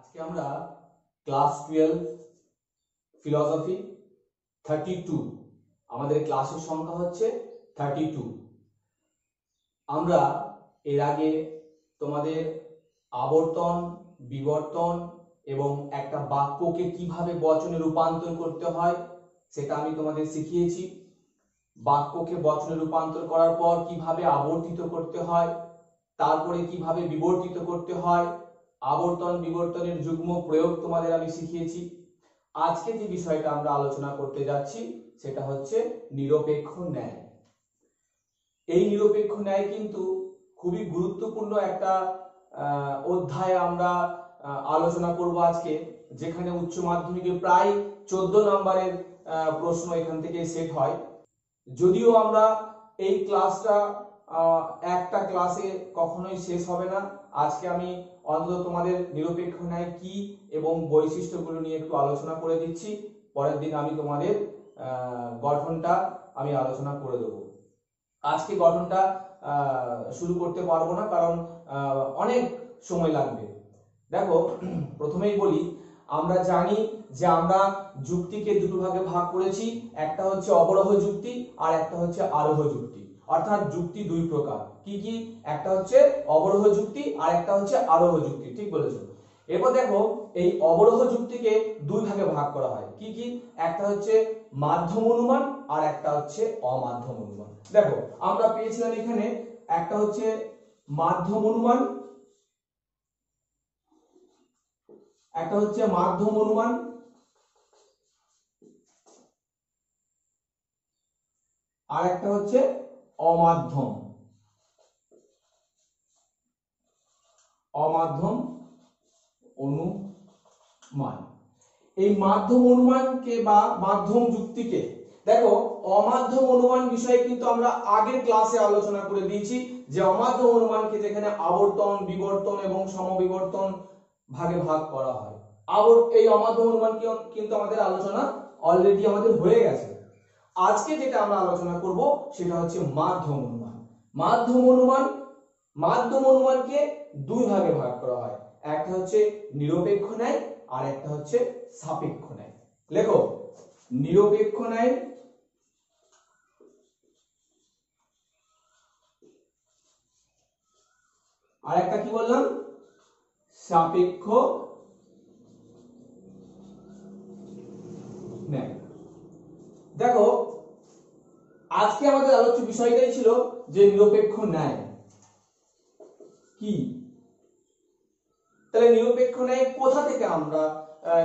আজকে আমরা class 12 philosophy 32 আমাদের ক্লাসের সংখ্যা হচ্ছে 32। আমরা এর আগে তোমাদের আবর্তন, বিবর্তন এবং একটা বাক্যকে কিভাবে বচনে রূপান্তর করতে হয় সেটা আমি তোমাদের শিখিয়েছি। বাক্যকে বচনে রূপান্তর করার পর কিভাবে আবর্তিত করতে হয়, তারপরে কিভাবে বিবর্তিত করতে হয়, আবর্তন বিবর্তনের যুগ্ম প্রয়োগ তোমাদের আমি শিখিয়েছি। আজকে যে বিষয়টা আমরা আলোচনা করতে যাচ্ছি সেটা হচ্ছে নিরপেক্ষ ন্যায়। এই নিরপেক্ষ ন্যায় কিন্তু খুবই গুরুত্বপূর্ণ একটা অধ্যায় আমরা আলোচনা করব আজকে, যেখানে উচ্চ মাধ্যমিকে প্রায় 14 নম্বরের প্রশ্ন এখান থেকে সেট হয়। যদিও আমরা এই ক্লাসটা একটা ক্লাসে কখনোই শেষ হবে না, আজকে আমি অন্তত তোমাদের নিরপেক্ষ ন্যায় কি এবং বৈশিষ্ট্যগুলো নিয়ে একটু আলোচনা করে দিচ্ছি। পরের দিন আমি তোমাদের গঠনটা আমি আলোচনা করে দেবো। আজকে গঠনটা শুরু করতে পারবো না, কারণ অনেক সময় লাগবে। দেখো, প্রথমেই বলি, আমরা জানি যে আমরা যুক্তিকে দুটো ভাগে ভাগ করেছি, একটা হচ্ছে অবরোহ যুক্তি আর একটা হচ্ছে আরোহ যুক্তি। অর্থাৎ যুক্তি দুই প্রকার, কি কি? একটা হচ্ছে অবরোহ যুক্তি আর একটা হচ্ছে আরোহ যুক্তি। ঠিক বলেছো। এরপর দেখো, এই অবরোহ যুক্তিকে দুই ভাগে ভাগ করা হয়, কি কি? একটা হচ্ছে মাধ্যম অনুমান আর একটা হচ্ছে অমাধ্যম অনুমান। দেখো, আমরা পেয়েছিলাম এখানে একটা হচ্ছে মাধ্যম অনুমান, একটা হচ্ছে মাধ্যম অনুমান আর একটা হচ্ছে অমাধ্যম অনুমান। এই মাধ্যম অনুমানকে বা মাধ্যম যুক্তিকে, দেখো, অমাধ্যম অনুমান বিষয়ে কিন্তু আমরা আগের ক্লাসে আলোচনা করে দিয়েছি যে অমাধ্যম অনুমানকে যেখানে আবর্তন, বিবর্তন এবং সমবিবর্তন ভাগে ভাগ করা হয়। এই অমাধ্যম অনুমান কিন্তু আমাদের আলোচনা অলরেডি আমাদের হয়ে গেছে। আজকে যেটা আমরা আলোচনা করব সেটা হচ্ছে মাধ্যম অনুমান। মাধ্যম অনুমানকে দুই ভাগে ভাগ করা হয়, একটা হচ্ছে নিরপেক্ষ ন্যায় আর একটা হচ্ছে সাপেক্ষ ন্যায়। লেখো, নিরপেক্ষ ন্যায় আর একটা কি বললাম? সাপেক্ষ ন্যায়। দেখো, আজকে আমাদের আলোচ্য বিষয়টাই ছিল যে নিরপেক্ষ ন্যায় কি। তাহলে নিরপেক্ষ ন্যায় কোথা থেকে আমরা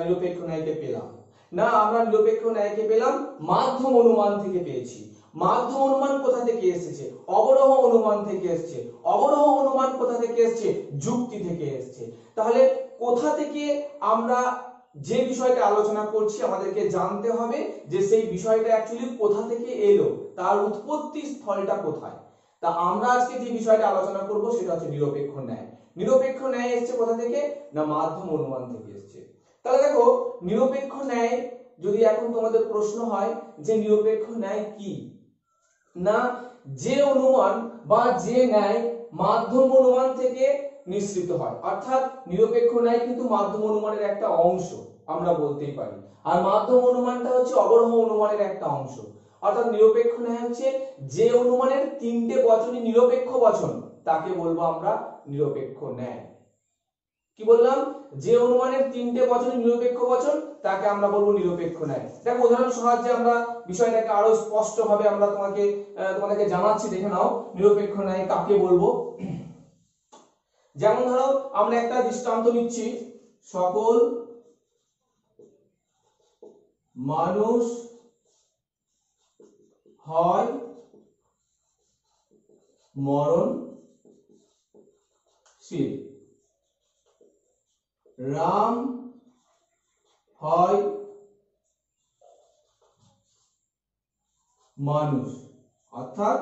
নিরপেক্ষ ন্যায়কে পেলাম? না, আমরা নিরপেক্ষ ন্যায়কে পেলাম মাধ্যম অনুমান থেকে পেয়েছি। মাধ্যম অনুমান কোথা থেকে এসেছে? অবরোহ অনুমান থেকে এসেছে। অবরোহ অনুমান কোথা থেকে এসেছে? যুক্তি থেকে এসেছে। তাহলে কোথা থেকে আমরা যে বিষয়টা আলোচনা করছি আমাদেরকে জানতে হবে যে সেই বিষয়টা অ্যাকচুয়ালি কোথা থেকে এলো, তার উৎপত্তি স্থলটা কোথায়। তা আমরা আজকে যে বিষয়টা আলোচনা করব সেটা হচ্ছে নিরপেক্ষ ন্যায়। নিরপেক্ষ ন্যায় এসেছে কোথা থেকে? না, মাধ্যম অনুমান থেকে এসেছে। তাহলে দেখো, নিরপেক্ষ ন্যায় যদি এখন তোমাদের প্রশ্ন হয় যে নিরপেক্ষ ন্যায় কি, না, যে অনুমান বা যে ন্যায় মাধ্যম অনুমান থেকে নিঃসৃত হয়। অর্থাৎ নিরপেক্ষ ন্যায় কিন্তু মাধ্যম অনুমানের একটা অংশ আমরা বলতেই পারি, আর মাধ্যম অনুমানটা হচ্ছে অবরোহ অনুমানের একটা অংশ। অর্থাৎ নিরপেক্ষ ন্যায় হচ্ছে যে অনুমানের তিনটে বচনই নিরপেক্ষ বচন, তাকে বলবো আমরা নিরপেক্ষ ন্যায়। কি বললাম? যে অনুমানের তিনটে বচনই নিরপেক্ষ বচন, তাকে আমরা বলবো নিরপেক্ষ ন্যায়। দেখো, উদাহরণ সাহায্যে আমরা বিষয়টাকে আরো স্পষ্ট ভাবে আমরা তোমাদেরকে জানাচ্ছি। দেখে নাও নিরপেক্ষ ন্যায় কাকে বলবো। যেমন ধরো, আমরা একটা দৃষ্টান্ত নিচ্ছি, সকল মানুষ হয় মরণশীল, রাম হয় মানুষ। অর্থাৎ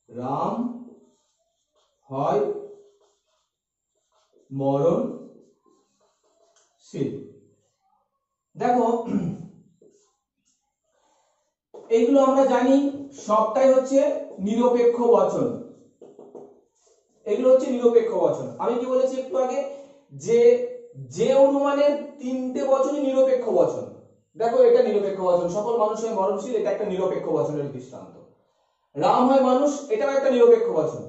রাম হয় মরণশীল। দেখো, এইগুলো আমরা জানি সবটাই হচ্ছে নিরপেক্ষ বচন। এগুলো হচ্ছে নিরপেক্ষ বচন। আমি কি বলেছি একটু আগে যে যে অনুমানের তিনটে বচনই নিরপেক্ষ বচন। দেখো এটা নিরপেক্ষ বচন, সকল মানুষ হয় মরণশীল, এটা একটা নিরপেক্ষ বচনের দৃষ্টান্ত। রাম হয় মানুষ, এটাও একটা নিরপেক্ষ বচন,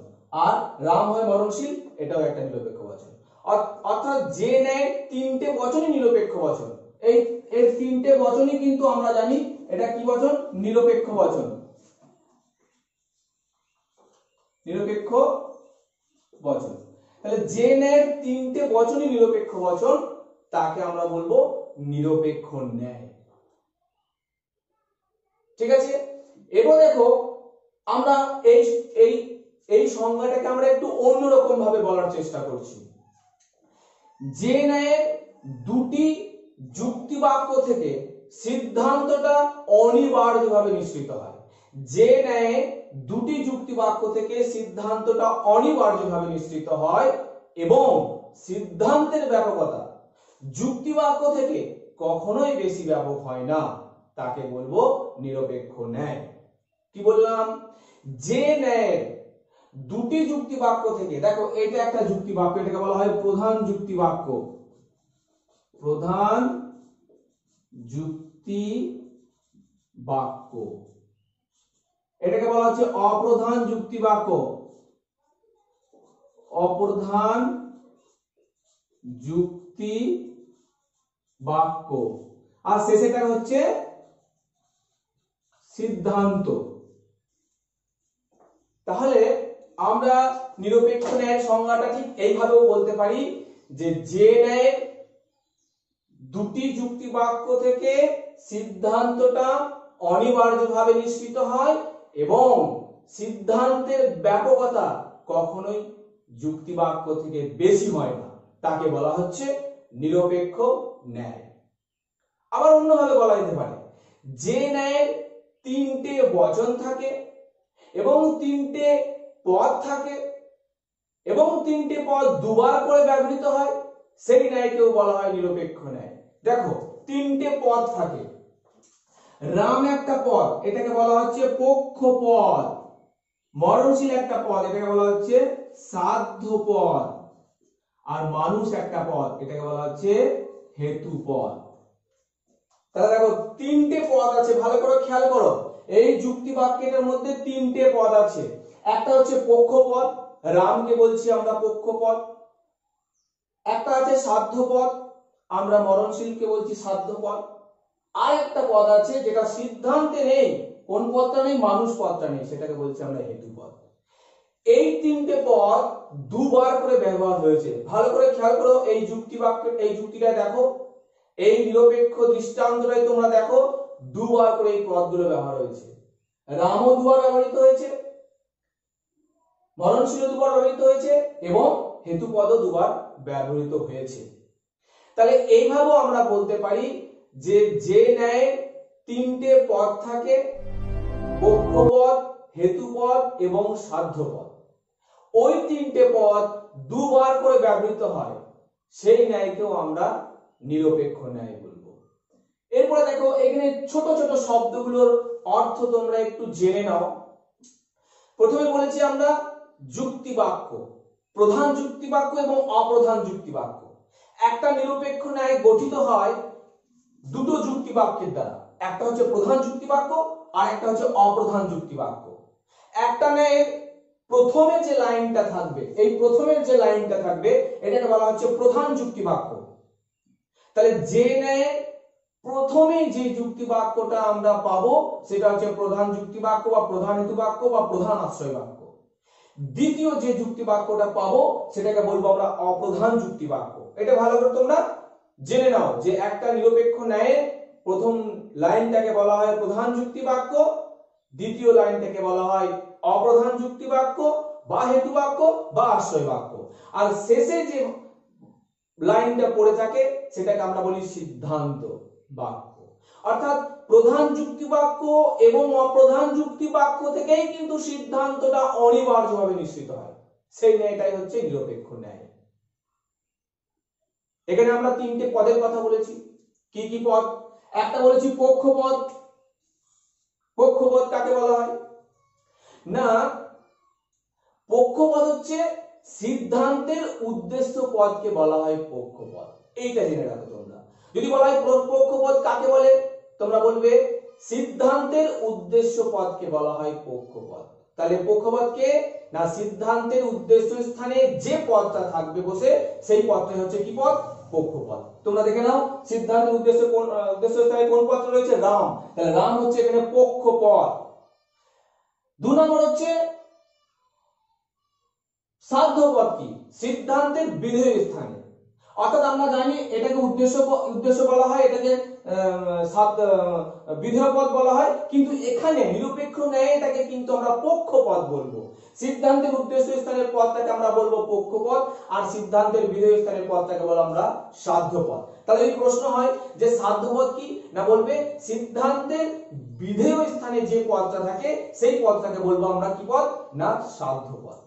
আর রাম হয় মরণশীল, এটাও একটা নিরপেক্ষ বচন। অর্থাৎ যে ন্যায় তিনটে বচনই নিরপেক্ষ বচন, এই এর তিনটে বচনই কিন্তু আমরা জানি এটা কি বচন, নিরপেক্ষ বচন, নিরপেক্ষ বচন। তাহলে যে ন্যায়ের তিনটে বচনই নিরপেক্ষ বচন তাকে আমরা বলবো নিরপেক্ষ ন্যায়। ঠিক আছে, এবার দেখো আমরা এই এই এই সংজ্ঞাটাকে আমরা একটু অন্যরকম ভাবে বলার চেষ্টা করছি। যে ন্যায়ের দুটি যুক্তিবাক্য থেকে সিদ্ধান্তটা অনিবার্যভাবে নিশ্চিত হয়, যে ন্যায় দুটি যুক্তিবাক্য থেকে সিদ্ধান্তটা অনিবার্যভাবে নিশ্চিত হয় এবং সিদ্ধান্তের ব্যাপকতা যুক্তিবাক্য থেকে কখনোই বেশি ব্যাপক হয় না, তাকে বলবো নিরপেক্ষ ন্যায়। কি বললাম, যে ন্যায় দুটি যুক্তিবাক্য থেকে, দেখো এটা একটা যুক্তিবাক্য, এটাকে বলা হয় প্রধান যুক্তিবাক্য, প্রধান যুক্তি বাক্য। এটাকে বলা হচ্ছে অপ্রধান যুক্তি বাক্য, অপ্রধান যুক্তি বাক্য। আর শেষেটা হচ্ছে সিদ্ধান্ত। তাহলে আমরা নিরপেক্ষ ন্যায়ের সংজ্ঞাটা ঠিক এইভাবেও বলতে পারি যে ন্যায়ের দুটি যুক্তি বাক্য থেকে সিদ্ধান্তটা অনিবার্যভাবে নিশ্চিত হয় এবং সিদ্ধান্তের ব্যাপকতা কখনোই যুক্তি বাক্য থেকে বেশি হয় না, তাকে বলা হচ্ছে নিরপেক্ষ ন্যায়। আবার অন্যভাবে বলা যেতে পারে, যে ন্যায়ের তিনটে বচন থাকে এবং তিনটে পদ থাকে এবং তিনটে পদ দুবার করে ব্যবহৃত হয়, সেই ন্যায়কেও বলা হয় নিরপেক্ষ ন্যায়। দেখো তিনটে পদ থাকে, রাম একটা পদ, এটাকে বলা হচ্ছে পক্ষ পদ। মরণশীল একটা পদ, এটাকে বলা হচ্ছে সাধ্য পদ। আর মানুষ একটা পদ, এটাকে বলা হচ্ছে হেতু পদ। তাহলে দেখো তিনটে পদ আছে, ভালো করে খেয়াল করো, এই যুক্তি বাক্যের মধ্যে তিনটে পদ আছে। একটা হচ্ছে পক্ষ পদ, রামকে বলছি আমরা পক্ষ পদ। একটা আছে সাধ্য পদ, আমরা মরণশীলকে বলছি সাধ্য পদ। আর একটা পদ আছে যেটা সিদ্ধান্তে নেই, কোন পদটা নেই, মানুষ পদটা নেই, সেটাকে বলছি আমরা হেতু পদ। এই তিনটে পদ দুবার করে ব্যবহার হয়েছে, ভালো করে খেয়াল করো। এই যুক্তি বাক্য, এই যুক্তিটা দেখো, এই নিরপেক্ষ দৃষ্টান্তটাই তোমরা দেখো, দুবার করে এই পদগুলো ব্যবহার হয়েছে। রামও দুবার ব্যবহৃত হয়েছে, মরণশীল দুবার ব্যবহৃত হয়েছে এবং হেতু পদও দুবার ব্যবহৃত হয়েছে। তাহলে এইভাবেও আমরা বলতে পারি যে ন্যায় তিনটে পদ থাকে, পক্ষপদ, হেতুপদ এবং সাধ্যপদ, ওই তিনটে পদ দুবার করে ব্যবহৃত হয়, সেই ন্যায়কেও আমরা নিরপেক্ষ ন্যায় বলবো। এরপরে দেখো এখানে ছোট ছোট শব্দগুলোর অর্থ তোমরা একটু জেনে নাও। প্রথমে বলেছি আমরা যুক্তি বাক্য, প্রধান যুক্তি বাক্য এবং অপ্রধান যুক্তি বাক্য। একটা নিরপেক্ষ ন্যায় গঠিত হয় দুটো যুক্তি বাক্যের দ্বারা, একটা হচ্ছে প্রধান যুক্তি বাক্য আর একটা হচ্ছে অপ্রধান যুক্তি বাক্য। একটা ন্যায়ের প্রথমে যে লাইনটা থাকবে, এই প্রথমের যে লাইনটা থাকবে, এটাকে বলা হচ্ছে প্রধান যুক্তি বাক্য। তাহলে যে ন্যায় প্রথমে যে যুক্তি বাক্যটা আমরা পাবো সেটা হচ্ছে প্রধান যুক্তি বাক্য বা প্রধান হেতু বাক্য বা প্রধান আশ্রয় বাক্য। দ্বিতীয় যে যুক্তি বাক্যটা পাবো সেটাকে বলবো আমরা অপ্রধান যুক্তি বাক্য। এটা ভালো করে তোমরা জেনে নাও যে একটা নিরপেক্ষ ন্যায়ের প্রথম লাইনটাকে বলা হয় প্রধান যুক্তি বাক্য, দ্বিতীয় লাইনটাকে বলা হয় অপ্রধান যুক্তি বাক্য বা হেতু বাক্য বা আশ্রয় বাক্য, আর শেষে যে লাইনটা পড়ে থাকে সেটাকে আমরা বলি সিদ্ধান্ত বাক্য। অর্থাৎ প্রধান যুক্তি বাক্য এবং অপ্রধান যুক্তি বাক্য থেকেই কিন্তু সিদ্ধান্তটা অনিবার্যভাবে নিশ্চিত হয়, সেই ন্যায়টাই হচ্ছে নিরপেক্ষ ন্যায়। এখানে আমরা তিনটে পদের কথা বলেছি। কি কি পদ? একটা বলেছি পক্ষপদ। পক্ষপদ কাকে বলা হয় না, পক্ষপদ হচ্ছে সিদ্ধান্তের উদ্দেশ্য পদকে বলা হয় পক্ষপদ। এইটা জেনে রাখো তোমরা। যদি বলা হয় পক্ষপদ কাকে বলে, তোমরা বলবে সিদ্ধান্তের উদ্দেশ্য পদকে বলা হয় পক্ষপদ। তাহলে পক্ষপদকে না, সিদ্ধান্তের উদ্দেশ্য স্থানে যে পদটা থাকবে বসে সেই পদটাই হচ্ছে কি পদ, পক্ষপদ। তোমরা দেখে নাও সিদ্ধান্তের উদ্দেশ্য স্থানে কোন পদটা রয়েছে, রাম, তাহলে রাম হচ্ছে এখানে পক্ষপদ। 2 নম্বর হচ্ছে সাধ্যপদ কি, সিদ্ধান্তের বিধেয় স্থানে। অর্থাৎ আমরা জানি এটাকে উদ্দেশ্য বলা হয়, এটাকে বিধেয় পদ বলা হয়, কিন্তু এখানে নিরপেক্ষ ন্যায় এটাকে কিন্তু আমরা পক্ষপদ বলবো। সিদ্ধান্তের উদ্দেশ্য স্থানের পদটাকে আমরা বলবো পক্ষপদ, আর সিদ্ধান্তের বিধেয় স্থানের পদটাকে বলবো আমরা সাধ্যপদ। তাহলে এই প্রশ্ন হয় যে সাধ্যপদ কি, না বলবে সিদ্ধান্তের বিধেয় স্থানে যে পদটা থাকে সেই পদটাকে বলবো আমরা কি পদ, না সাধ্যপদ।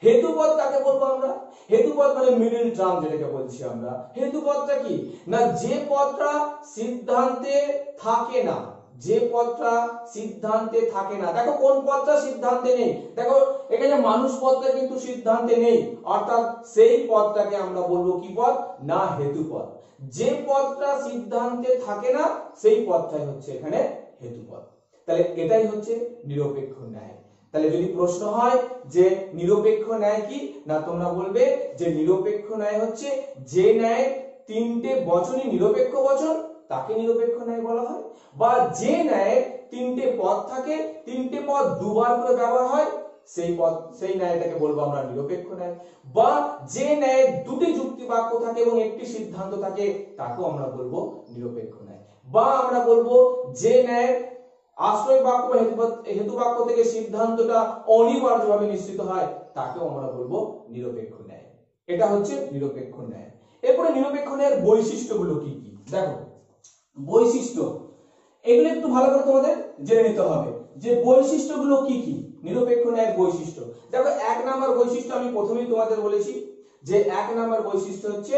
হেতুপদ কাকে বলবো আমরা, হেতুপদ মানে মিডল টার্ম যেটাকে বলছি আমরা। হেতুপদটা কি, না যে পদটা সিদ্ধান্তে থাকে না, যে পদটা সিদ্ধান্তে থাকে না। দেখো কোন পদটা সিদ্ধান্তে নেই, দেখো এখানে মানুষ পদটা কিন্তু সিদ্ধান্তে নেই, অর্থাৎ সেই পদটাকে আমরা বলবো কি পদ, না হেতুপদ। যে পদটা সিদ্ধান্তে থাকে না সেই পদটাই হচ্ছে এখানে হেতুপদ। তাহলে এটাই হচ্ছে নিরপেক্ষ ন্যায়। তাহলে যদি প্রশ্ন হয় যে নিরপেক্ষ ন্যায় কি, না তোমরা বলবে যে নিরপেক্ষ ন্যায় হচ্ছে যে ন্যায় 3টে বচনই নিরপেক্ষ বচন তাকে নিরপেক্ষ ন্যায় বলা হয়, বা যে ন্যায় 3টে পদ থাকে, 3টে পদ দুবার করে ব্যবহার হয় সেই ন্যায়টাকে বলবো আমরা নিরপেক্ষ ন্যায়, বা যে ন্যায় 2টি যুক্তি বাক্য থাকে এবং একটি সিদ্ধান্ত থাকে তাকেও আমরা বলবো নিরপেক্ষ ন্যায়, বা আমরা বলবো যে ন্যায় আশ্রয় বাক্য বা হেতু বাক্য থেকে সিদ্ধান্তটা অনিবার্যভাবে নিশ্চিত হয় তাকেও আমরা বলবো নিরপেক্ষ ন্যায়। এটা হচ্ছে নিরপেক্ষ ন্যায়। এরপরে নিরপেক্ষ ন্যায়ের বৈশিষ্ট্যগুলো কি কি, দেখো বৈশিষ্ট্য এগুলো একটু ভালো করে তোমাদের জেনে নিতে হবে যে বৈশিষ্ট্যগুলো কি কি, নিরপেক্ষ ন্যায়ের বৈশিষ্ট্য। দেখো 1 নম্বর বৈশিষ্ট্য আমি প্রথমেই তোমাদের বলেছি যে 1 নম্বর বৈশিষ্ট্য হচ্ছে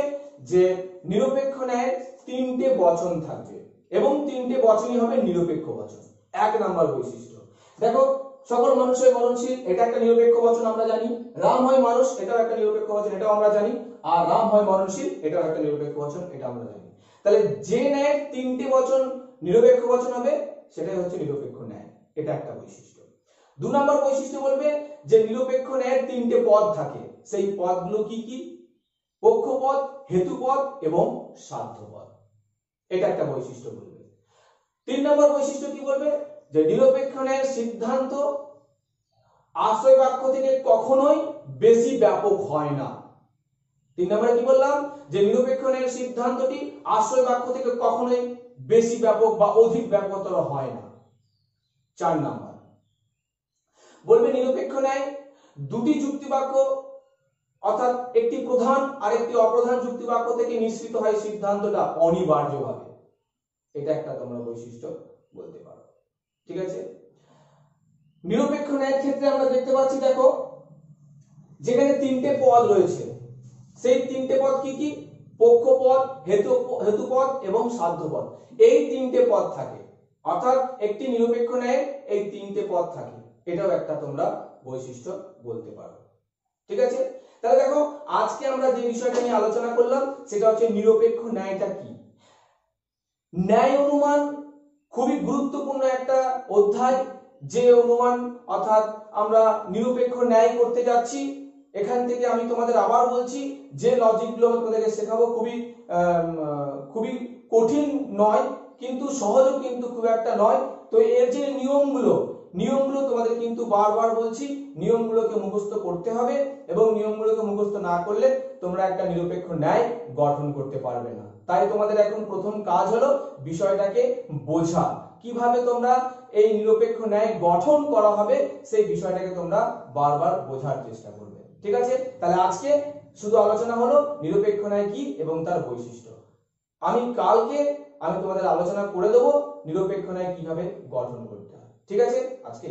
যে নিরপেক্ষ ন্যায়ের 3টে বচন থাকবে এবং 3টে বচনই হবে নিরপেক্ষ বচন। 1 নম্বর বৈশিষ্ট্য। দেখো সকল মানুষের মরণশীল, এটা একটা নিরপেক্ষ বচন আমরা জানি। রাম হয় মানুষ, এটাও একটা নিরপেক্ষ বচন, এটাও আমরা জানি। আর রাম হয় মরণশীল, এটাও একটা নিরপেক্ষ বচন, এটা আমরা জানি। তাহলে যে ন্যায় 3টে বচন নিরপেক্ষ বচন হবে সেটাই হচ্ছে নিরপেক্ষ ন্যায়, এটা একটা বৈশিষ্ট্য। 2 নম্বর বৈশিষ্ট্য বলবে যে নিরপেক্ষ ন্যায়ের 3টে পদ থাকে, সেই পদগুলো কি কি, পক্ষপদ, হেতুপদ এবং সাধ্যপদ, এটা একটা বৈশিষ্ট্য বলবে। 3 নম্বর বৈশিষ্ট্য কি বলবে, যে নিরপেক্ষ ন্যায়ের সিদ্ধান্ত আশ্রয় বাক্য থেকে কখনোই বেশি ব্যাপক হয় না। 3 নম্বরে কি বললাম, যে নিরপেক্ষ ন্যায়ের সিদ্ধান্তটি আশ্রয় বাক্য থেকে কখনোই বেশি ব্যাপক বা অধিক ব্যাপকতর হয় না। 4 নম্বর বলবে নিরপেক্ষ ন্যায় 2টি যুক্তি বাক্য অর্থাৎ একটি প্রধান আর একটি অপ্রধান যুক্তি বাক্য থেকে নিঃসৃত হয় সিদ্ধান্তটা অনিবার্যভাবে, এটা একটা তোমরা বৈশিষ্ট্য বলতে পারো। ঠিক আছে, নিরপেক্ষ ন্যায়ের ক্ষেত্রে আমরা দেখতে পাচ্ছি, দেখো যেখানে 3টে পদ রয়েছে সেই 3টে পদ কি কি, পক্ষপদ, হেতুপদ এবং সাধ্যপদ, এই 3টে পদ থাকে, অর্থাৎ একটি নিরপেক্ষ ন্যায়ের এই 3টে পদ থাকে, এটাও একটা তোমরা বৈশিষ্ট্য বলতে পারো। ঠিক আছে, তাহলে দেখো আজকে আমরা যে বিষয়টা নিয়ে আলোচনা করলাম সেটা হচ্ছে নিরপেক্ষ ন্যায়টা কি। ন্যায় অনুমান খুবই গুরুত্বপূর্ণ একটা অধ্যায়, যে অনুমান অর্থাৎ আমরা নিরপেক্ষ ন্যায় করতে যাচ্ছি। এখান থেকে আমি তোমাদের আবার বলছি যে লজিকগুলো আমি তোমাদেরকে শেখাবো খুবই কঠিন নয়, কিন্তু সহজও কিন্তু খুব একটা নয়। তো এর যে নিয়মগুলো তোমাদের কিন্তু বারবার বলছি, নিয়মগুলোকে মুখস্থ করতে হবে, এবং নিয়মগুলোকে মুখস্থ না করলে তোমরা একটা নিরপেক্ষ ন্যায় গঠন করতে পারবে না। তাই তোমাদের এখন প্রথম কাজ হলো বিষয়টাকে বোঝা, কিভাবে তোমরা এই নিরপেক্ষ ন্যায় গঠন করা হবে সেই বিষয়টাকে তোমরা বারবার বোঝার চেষ্টা করবে। ঠিক আছে, তাহলে আজকে শুধু আলোচনা হলো নিরপেক্ষ ন্যায় কি এবং তার বৈশিষ্ট্য। কালকে আমি তোমাদের আলোচনা করে দেবো নিরপেক্ষ ন্যায় কিভাবে গঠন করতে হয়। ঠিক আছে, আজকে